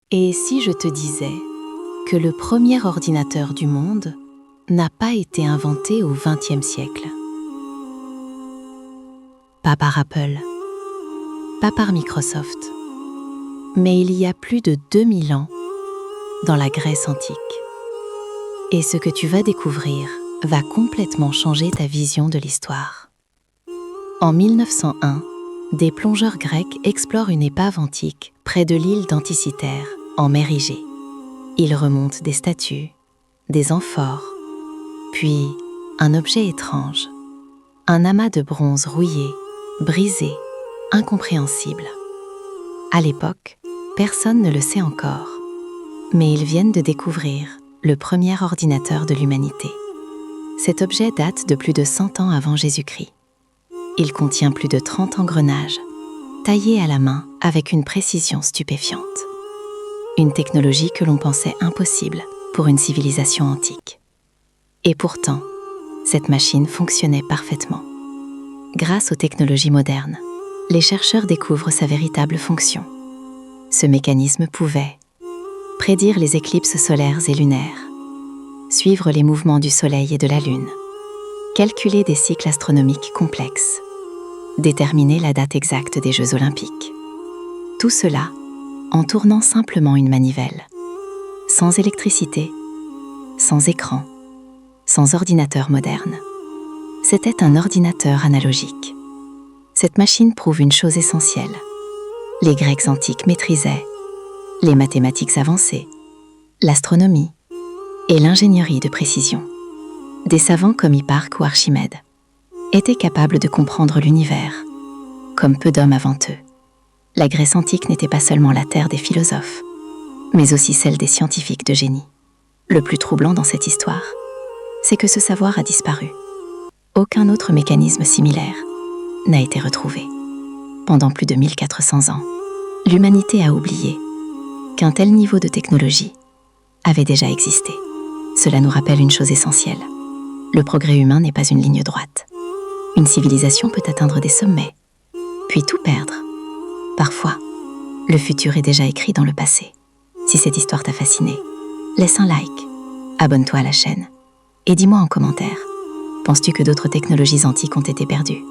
Et si je te disais que le premier ordinateur du monde n'a pas été inventé au XXe siècle? Pas par Apple, pas par Microsoft, mais il y a plus de 2000 ans, dans la Grèce antique. Et ce que tu vas découvrir va complètement changer ta vision de l'histoire. En 1901, des plongeurs grecs explorent une épave antique près de l'île d'Anticythère, en mer Égée. Ils remontent des statues, des amphores, puis un objet étrange, un amas de bronze rouillé, brisé, incompréhensible. À l'époque, personne ne le sait encore, mais ils viennent de découvrir le premier ordinateur de l'humanité. Cet objet date de plus de 100 ans avant Jésus-Christ. Il contient plus de 30 engrenages, taillés à la main avec une précision stupéfiante. Une technologie que l'on pensait impossible pour une civilisation antique. Et pourtant, cette machine fonctionnait parfaitement. Grâce aux technologies modernes, les chercheurs découvrent sa véritable fonction. Ce mécanisme pouvait prédire les éclipses solaires et lunaires, suivre les mouvements du Soleil et de la Lune, calculer des cycles astronomiques complexes, déterminer la date exacte des Jeux olympiques. Tout cela en tournant simplement une manivelle, sans électricité, sans écran, sans ordinateur moderne. C'était un ordinateur analogique. Cette machine prouve une chose essentielle. Les Grecs antiques maîtrisaient les mathématiques avancées, l'astronomie et l'ingénierie de précision. Des savants comme Hipparque ou Archimède étaient capables de comprendre l'univers, comme peu d'hommes avant eux. La Grèce antique n'était pas seulement la terre des philosophes, mais aussi celle des scientifiques de génie. Le plus troublant dans cette histoire, c'est que ce savoir a disparu. Aucun autre mécanisme similaire n'a été retrouvé. Pendant plus de 1400 ans, l'humanité a oublié qu'un tel niveau de technologie avait déjà existé. Cela nous rappelle une chose essentielle. Le progrès humain n'est pas une ligne droite. Une civilisation peut atteindre des sommets, puis tout perdre. Parfois, le futur est déjà écrit dans le passé. Si cette histoire t'a fasciné, laisse un like, abonne-toi à la chaîne et dis-moi en commentaire, penses-tu que d'autres technologies antiques ont été perdues ?